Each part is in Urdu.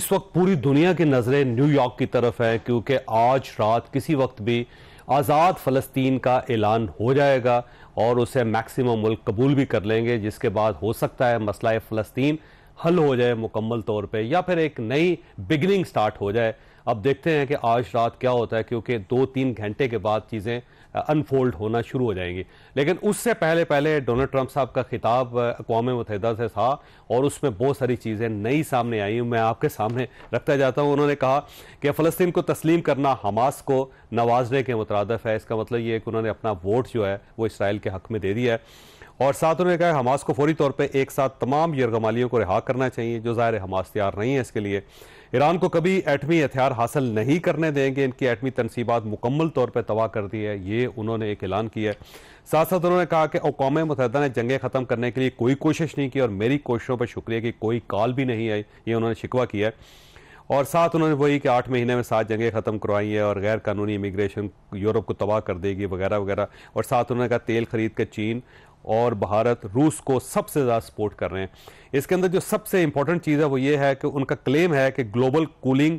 اس وقت پوری دنیا کی نظریں نیو یارک کی طرف ہیں، کیونکہ آج رات کسی وقت بھی آزاد فلسطین کا اعلان ہو جائے گا اور اسے میکسیمم ملک قبول بھی کر لیں گے، جس کے بعد ہو سکتا ہے مسئلہ فلسطین حل ہو جائے مکمل طور پہ، یا پھر ایک نئی بگننگ سٹارٹ ہو جائے۔ اب دیکھتے ہیں کہ آج رات کیا ہوتا ہے، کیونکہ 2-3 گھنٹے کے بعد چیزیں انفولڈ ہونا شروع ہو جائیں گی۔ لیکن اس سے پہلے ڈونلڈ ٹرمپ صاحب کا خطاب اقوام متحدہ سے تھا اور اس میں بہت ساری چیزیں نئی سامنے آئی ہیں، میں آپ کے سامنے رکھتا جاتا ہوں۔ انہوں نے کہا کہ فلسطین کو تسلیم کرنا حماس کو نوازنے کے مترادف ہے۔ اس کا مطلب یہ ہے کہ انہوں نے اپنا ووٹ جو ہے وہ اسرائیل کے حق میں دے دیا ہے، اور ساتھ انہوں نے کہا حماس کو فوری طور پہ ایک ساتھ تمام یرغمالیوں کو رہا کرنا چاہیے، جو ظاہر حماس تیار نہیں ہے اس کے لیے۔ ایران کو کبھی ایٹمی ہتھیار حاصل نہیں کرنے دیں گے، ان کی ایٹمی تنصیبات مکمل طور پہ تباہ کر دی ہے، یہ انہوں نے ایک اعلان کیا ہے۔ ساتھ ساتھ انہوں نے کہا کہ اقوام متحدہ نے جنگیں ختم کرنے کے لیے کوئی کوشش نہیں کی اور میری کوششوں پر شکریہ کی کوئی کال بھی نہیں آئی، یہ انہوں نے شکوہ کیا ہے۔ اور ساتھ انہوں نے وہی کہ 8 مہینے میں 7 جنگیں ختم کروائی ہیں اور غیر قانونی امیگریشن یورپ کو تباہ کر دے گی وغیرہ وغیرہ۔ اور ساتھ انہوں نے کہا تیل خرید کے چین اور بھارت روس کو سب سے زیادہ سپورٹ کر رہے ہیں۔ اس کے اندر جو سب سے امپورٹنٹ چیز ہے وہ یہ ہے کہ ان کا کلیم ہے کہ گلوبل کولنگ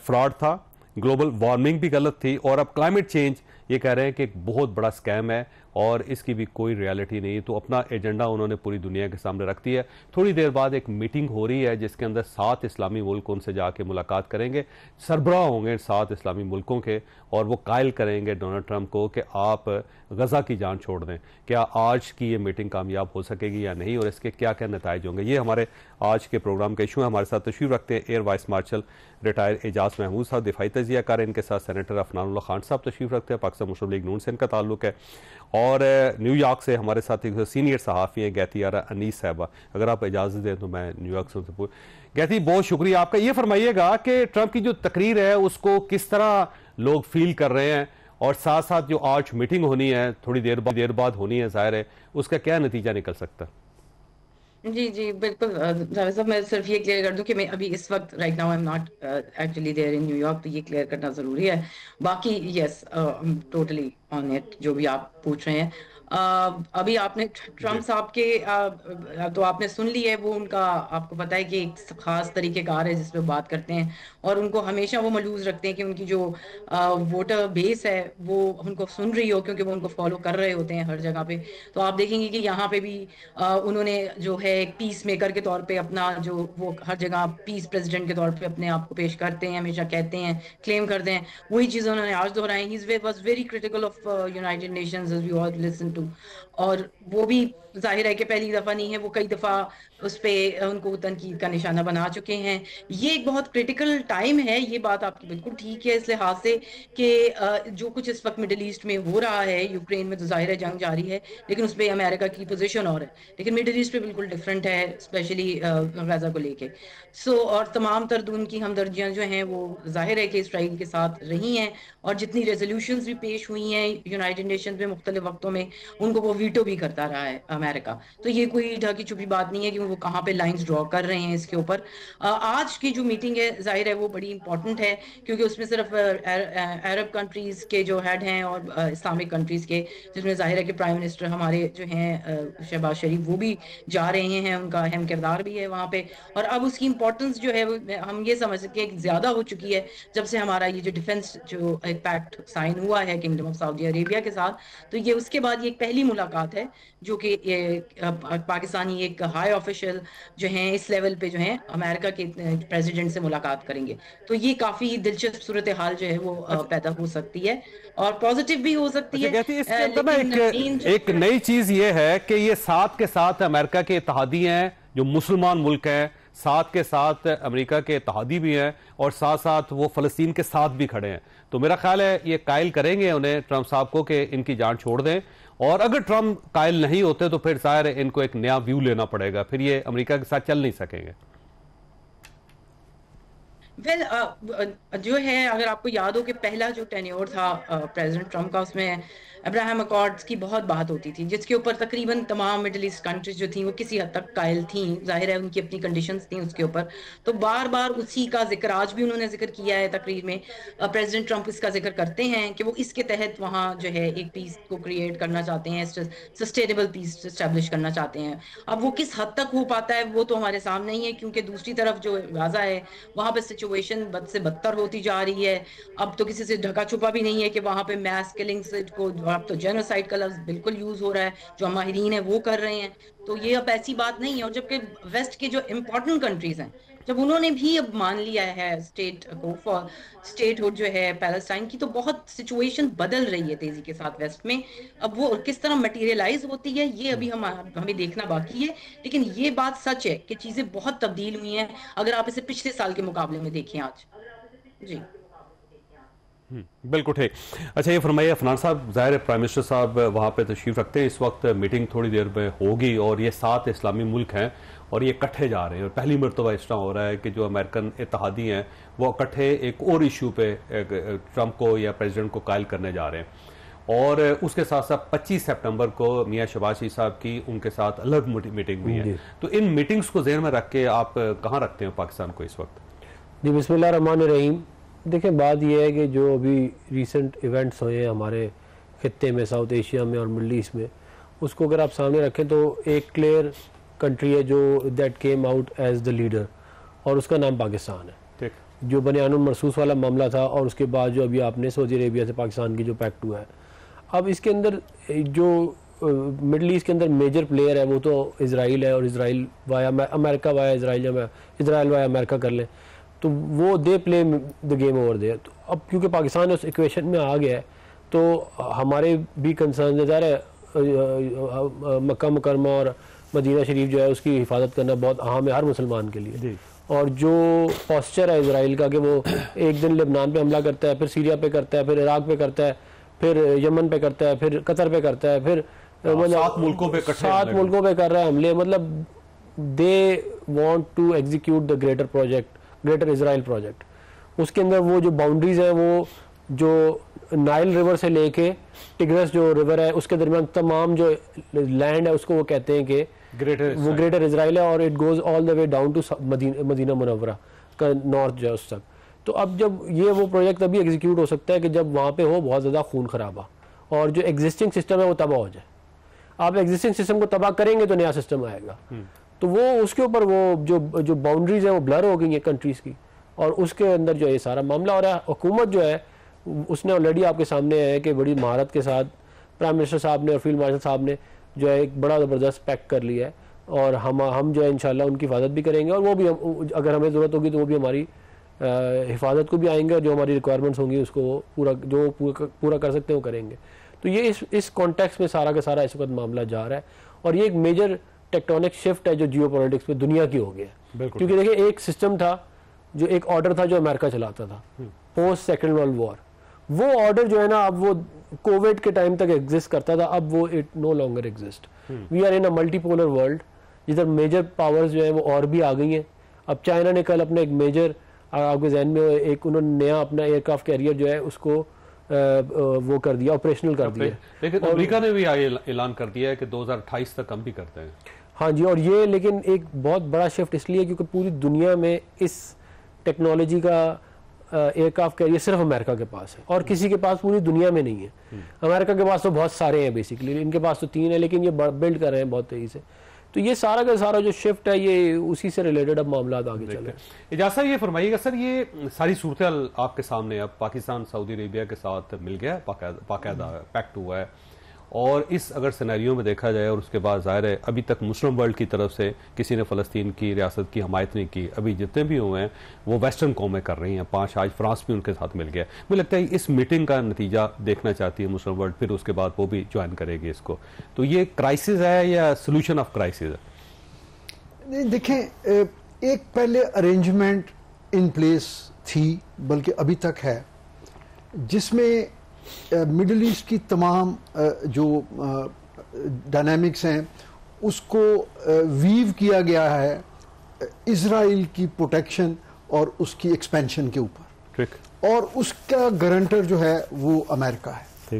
فراڈ تھا، گلوبل وارمنگ بھی غلط تھی، اور اب کلائمیٹ چینج یہ کہہ رہے ہیں کہ ایک بہت بڑا سکیم ہے اور اس کی بھی کوئی ریالٹی نہیں۔ تو اپنا ایجنڈا انہوں نے پوری دنیا کے سامنے رکھ دیا ہے۔ تھوڑی دیر بعد ایک میٹنگ ہو رہی ہے جس کے اندر 7 اسلامی ملک ان سے جا کے ملاقات کریں گے، سربراہ ہوں گے 7 اسلامی ملکوں کے، اور وہ قائل کریں گے ڈونلڈ ٹرمپ کو کہ آپ غزہ کی جان چھوڑ دیں۔ کیا آج کی یہ میٹنگ کامیاب ہو سکے گی یا نہیں، اور اس کے کیا کیا نتائج ہوں گے، یہ ہمارے آج کے پروگرام کا ایشو ہے۔ ہمارے ساتھ تشریف رکھتے ہیں ایئر وائس مارشل ریٹائر اعجاز محمود صاحب، دفاعی تجزیہ کار، ان کے ساتھ سینیٹر عفنان اللہ خان صاحب تشریف رکھتے ہیں، پاکستان مسلم لیگ نون سے ان کا تعلق ہے، اور نیو یارک سے ہمارے ساتھ ایک سینئر صحافی ہیں گیتی آرا انیس صاحبہ۔ اگر آپ اجازت دیں تو میں نیو یارک سے گیتی، بہت شکریہ آپ کا۔ یہ فرمائیے گا کہ ٹرمپ کی جو تقریر ہے اس کو کس طرح لوگ فیل کر رہے ہیں، اور ساتھ ساتھ جو آج میٹنگ ہونی ہے تھوڑی دیر بعد ہونی ہے ظاہر ہے، اس کا کیا نتیجہ نکل سکتا ہے؟ جی بالکل جاوید صاحب، میں صرف یہ کلیئر کر دوں کہ میں ابھی اس وقت right now I am not actually there in new York, تو یہ کلیئر کرنا ضروری ہے۔ باقی یس ٹوٹلی آن اٹ جو بھی آپ پوچھ رہے ہیں۔ ابھی آپ نے ٹرمپ صاحب کے تو آپ نے سن لی ہے، وہ ان کا آپ کو پتا ہے کہ ایک خاص طریقہ کار ہے جس پہ بات کرتے ہیں، اور ان کو ہمیشہ وہ ملوث رکھتے ہیں کہ ان کی جو ووٹر بیس ہے وہ ان کو سن رہی ہو، کیونکہ وہ ان کو فالو کر رہے ہوتے ہیں ہر جگہ پہ۔ تو آپ دیکھیں گے کہ یہاں پہ بھی انہوں نے جو ہے ایک پیس میکر کے طور پہ اپنا جو وہ ہر جگہ پیس پریزیڈنٹ کے طور پہ اپنے آپ کو پیش کرتے ہیں، ہمیشہ کہتے ہیں، کلیم کرتے ہیں، وہی چیز انہوں نے آج دہرائی۔ He was very critical of United Nations as we all listen to, اور وہ بھی ظاہر ہے کہ پہلی دفعہ نہیں ہے، وہ کئی دفعہ اس پہ ان کو تنقید کا نشانہ بنا چکے ہیں۔ یہ ایک بہت کریٹیکل ٹائم ہے، یہ بات آپ کی بالکل ٹھیک ہے اس لحاظ سے کہ جو کچھ اس وقت مڈل ایسٹ میں ہو رہا ہے، یوکرین میں تو ظاہر ہے جنگ جاری ہے، لیکن اس پہ امریکہ کی پوزیشن اور ہے، لیکن مڈل ایسٹ پہ بالکل ڈفرینٹ ہے، اسپیشلی غزہ کو لے کے۔ اور تمام تردون کی ہمدردیاں جو ہیں وہ ظاہر ہے کہ اسرائیل کے ساتھ رہی ہیں، اور جتنی ریزولوشنز بھی پیش ہوئی ہیں یونائٹڈ نیشنز میں مختلف وقتوں میں، ان کو وہ ویٹو بھی کرتا رہا ہے امریکہ۔ تو یہ کوئی ڈھکی چھپی بات نہیں ہے کہ وہ کہاں پہ لائنز ڈرا کر رہے ہیں اس کے اوپر۔ آج کی جو میٹنگ ہے ظاہر ہے وہ بڑی امپورٹنٹ ہے، کیونکہ اس میں صرف عرب کنٹریز کے جو ہیڈ ہیں اور اسلامک کنٹریز کے، جس میں ظاہر ہے کہ پرائم منسٹر ہمارے جو ہیں شہباز شریف وہ بھی جا رہے ہیں، ان کا اہم کردار بھی ہے وہاں پہ۔ اور اب اس کی امپورٹنس جو ہے ہم یہ سمجھ سکتے ہیں کہ زیادہ ہو چکی ہے جب سے ہمارا یہ جو ڈیفنس جو ایک پیکٹ سائن ہوا ہے کنگڈم آف سعودی عربیہ کے ساتھ، تو یہ اس کے بعد یہ ایک پہلی ملاقات ہے جو کہ پاکستانی ایک ہائی آفیشل جو ہیں اس لیول پہ جو ہیں امریکہ کے پریزیڈنٹ سے ملاقات کریں گے۔ تو یہ کافی دلچسپ صورتحال جو ہے وہ پیدا ہو سکتی ہے، اور پازیٹیو بھی ہو سکتی ہے۔ کہتی اس کے اندر نا ایک نئی چیز یہ ہے کہ یہ ساتھ کے ساتھ امریکہ کے اتحادی ہیں جو مسلمان ملک ہیں، ساتھ کے ساتھ امریکہ کے اتحادی بھی ہیں، اور ساتھ ساتھ وہ فلسطین کے ساتھ بھی کھڑے ہیں۔ تو میرا خیال ہے یہ قائل کریں گے انہیں ٹرمپ صاحب کو کہ ان کی جان چھوڑ دیں، اور اگر ٹرمپ قائل نہیں ہوتے تو پھر ظاہر ہے ان کو ایک نیا ویو لینا پڑے گا، پھر یہ امریکہ کے ساتھ چل نہیں سکیں گے۔ جو ہے اگر آپ کو یاد ہو کہ پہلا جو ٹینیور تھا پریزیڈنٹ ٹرمپ کا، اس میں ابراہم اکارڈز کی بہت بات ہوتی تھی، جس کے اوپر تقریباً تمام مڈل ایسٹ کنٹریز جو تھیں وہ کسی حد تک قائل تھیں، ظاہر ہے ان کی اپنی کنڈیشنز تھیں اس کے اوپر، تو بار بار اسی کا ذکر آج بھی انہوں نے ذکر کیا ہے تقریر میں. پریزیڈنٹ ٹرمپ اس کا ذکر کرتے ہیں کہ وہ اس کے تحت وہاں جو ہے ایک پیس کو کریٹ کرنا چاہتے ہیں، سسٹینیبل پیس اسٹیبلش کرنا چاہتے ہیں. اب وہ کس حد تک ہو پاتا ہے وہ تو ہمارے سامنے ہی ہے، کیونکہ دوسری طرف جو غزہ ہے وہاں پہ سچویشن بد سے بدتر ہوتی جا رہی ہے. اب تو کسی سے ڈھکا چھپا بھی نہیں ہے کہ وہاں پہ میس کلنگز کو، اب تو جینوسائڈ کا لفظ بالکل یوز ہو رہا ہے، جو ماہرین ہیں وہ کر رہے ہیں. تو یہ اب ایسی بات نہیں ہے. اور جبکہ ویسٹ کے جو امپورٹنٹ کنٹریز ہیں جب انہوں نے بھی اب مان لیا ہے اسٹیٹ کو، اسٹیٹ ہوڈ جو ہے پیلسٹائن کی، تو بہت سچویشن بدل رہی ہے تیزی کے ساتھ ویسٹ میں. اب وہ کس طرح مٹیریلائز ہوتی ہے یہ ابھی ہمیں دیکھنا باقی ہے، لیکن یہ بات سچ ہے کہ چیزیں بہت تبدیل ہوئی ہیں اگر آپ اسے پچھلے سال کے مقابلے میں دیکھیں آج. جی بالکل ٹھیک. اچھا یہ فرمائیے عفنان صاحب، ظاہر ہے پرائم منسٹر صاحب وہاں پہ تشریف رکھتے ہیں، اس وقت میٹنگ تھوڑی دیر میں ہوگی اور یہ 7 اسلامی ملک ہیں اور یہ اکٹھے جا رہے ہیں، اور پہلی مرتبہ اس طرح ہو رہا ہے کہ جو امریکن اتحادی ہیں وہ اکٹھے ایک اور ایشو پہ ٹرمپ کو یا پریزیڈنٹ کو قائل کرنے جا رہے ہیں. اور اس کے ساتھ ساتھ 25 سپٹمبر کو میاں شہباز شریف صاحب کی ان کے ساتھ الگ میٹنگ بھی ہے. تو ان میٹنگز کو ذہن میں رکھ کے آپ کہاں رکھتے ہیں پاکستان کو اس وقت؟ جی بسم اللہ الرحمن الرحیم. دیکھیں بات یہ ہے کہ جو ابھی ریسنٹ ایونٹس ہوئے ہیں ہمارے خطے میں، ساؤتھ ایشیا میں اور مڈل ایسٹ میں، اس کو اگر آپ سامنے رکھیں تو ایک کلیئر کنٹری ہے جو that came out as the leader, اور اس کا نام پاکستان ہے. جو بنیان المرصوص والا معاملہ تھا اور اس کے بعد جو ابھی آپ نے سعودی عربیہ سے پاکستان کی جو پیکٹ ہوا ہے، اب اس کے اندر جو مڈل ایسٹ کے اندر میجر پلیئر ہے وہ تو اسرائیل ہے، اور اسرائیل وایا امریکہ وایا اسرائیل، یا اسرائیل وایا امریکہ کر لیں تو وہ دے پلے دا گیم اوور دیر. تو اب کیونکہ پاکستان اس ایکویشن میں آ گیا ہے تو ہمارے بھی کنسرن ظاہر ہے مکہ مکرمہ اور مدینہ شریف جو ہے اس کی حفاظت کرنا بہت اہم ہے ہر مسلمان کے لیے. اور جو پوسچر ہے اسرائیل کا کہ وہ ایک دن لبنان پہ حملہ کرتا ہے، پھر سیریا پہ کرتا ہے، پھر عراق پہ کرتا ہے، پھر یمن پہ کرتا ہے، پھر قطر پہ کرتا ہے، پھر 7 ملکوں پہ کر رہا ہے حملے. مطلب they want to execute the greater project, greater Israel project. اس کے اندر وہ جو باؤنڈریز ہیں وہ جو نائل ریور سے لے کے ٹگرس جو ریور ہے اس کے درمیان تمام جو لینڈ ہے اس کو وہ کہتے ہیں کہ وہ گریٹر اسرائیل ہے، اور it goes all the way down to Madinah Munawwarah کا نارتھ جو ہے اس تک. تو اب جب یہ وہ پروجیکٹ ابھی ایگزیکیوٹ ہو سکتا ہے کہ جب وہاں پہ ہو بہت زیادہ خون خرابہ اور جو ایگزسٹنگ سسٹم ہے وہ تباہ ہو جائے. آپ ایگزسٹنگ سسٹم کو تباہ کریں گے تو نیا سسٹم آئے گا. تو وہ اس کے اوپر وہ جو باؤنڈریز ہیں وہ بلر ہو گئی ہیں کنٹریز کی، اور اس کے اندر جو یہ سارا معاملہ ہو رہا ہے. حکومت جو ہے اس نے آلریڈی آپ کے سامنے ہے کہ بڑی مہارت کے ساتھ پرائم منسٹر صاحب نے اور فیلڈ مارشل صاحب نے جو ہے ایک بڑا زبردست پیک کر لیا ہے، اور ہم جو ہے انشاءاللہ ان کی حفاظت بھی کریں گے، اور وہ بھی اگر ہمیں ضرورت ہوگی تو وہ بھی ہماری حفاظت کو بھی آئیں گے، اور جو ہماری ریکوائرمنٹس ہوں گی اس کو پورا کر سکتے ہیں وہ کریں گے. تو یہ اس کانٹیکس میں سارا کا سارا اس وقت معاملہ جا رہا ہے، اور یہ ایک میجر ٹیکٹونک شفٹ ہے جو جیو پولیٹکس میں دنیا کی ہو گیا ہے. کیونکہ دیکھیں ایک سسٹم تھا جو ایک آرڈر تھا جو امریکہ چلاتا تھا پوسٹ سیکنڈ ورلڈ وار، وہ آرڈر جو ہے نا اب وہ کووڈ کے ٹائم تک ایگزسٹ کرتا تھا، اب وہ it no longer exist. We are in a multi polar world جدھر میجر پاورز جو ہیں وہ اور بھی آ گئی ہیں. اب چائنا نے کل اپنے ایک میجر آپ کے ذہن میں ایک انہوں نے نیا اپنا ایئر کرافٹ کیریئر جو ہے اس کو وہ کر دیا، آپریشنل کر دیا. لیکن امریکہ نے بھی اعلان کر دیا ہے کہ 2028 تک ہم بھی کرتے ہیں. ہاں جی، اور یہ لیکن ایک بہت بڑا شفٹ اس لیے کیونکہ پوری دنیا میں اس ٹیکنالوجی کا ایئر کرافٹ کیریئر صرف امریکہ کے پاس ہے، اور کسی کے پاس پوری دنیا میں نہیں ہے. امریکہ کے پاس تو بہت سارے ہیں بیسیکلی، ان کے پاس تو 3 ہیں لیکن یہ بلڈ کر رہے ہیں بہت تیزی سے. تو یہ سارا کا سارا جو شفٹ ہے یہ اسی سے ریلیٹڈ اب معاملات آگے چل رہے ہیں. اجازت صاحب یہ فرمائیے گا سر، یہ ساری صورتحال آپ کے سامنے اب پاکستان سعودی عربیہ کے ساتھ مل گیا، باقاعدہ پیکٹ ہوا ہے، اور اس اگر سینیریو میں دیکھا جائے، اور اس کے بعد ظاہر ہے ابھی تک مسلم ورلڈ کی طرف سے کسی نے فلسطین کی ریاست کی حمایت نہیں کی. ابھی جتنے بھی ہوئے ہیں وہ ویسٹرن قومیں کر رہی ہیں، 5 آج فرانس بھی ان کے ساتھ مل گیا. مجھے لگتا ہے اس میٹنگ کا نتیجہ دیکھنا چاہتی ہے مسلم ورلڈ، پھر اس کے بعد وہ بھی جوائن کرے گی اس کو. تو یہ کرائسس ہے یا سولوشن آف کرائسس ہے؟ دیکھیں ایک پہلے ارینجمنٹ ان پلیس تھی، بلکہ ابھی تک ہے، جس میں مڈل ایسٹ کی تمام جو ڈائنامکس ہیں اس کو ویو کیا گیا ہے اسرائیل کی پروٹیکشن اور اس کی ایکسپینشن کے اوپر، اور اس کا گارنٹر جو ہے وہ امریکہ ہے.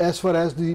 as far as the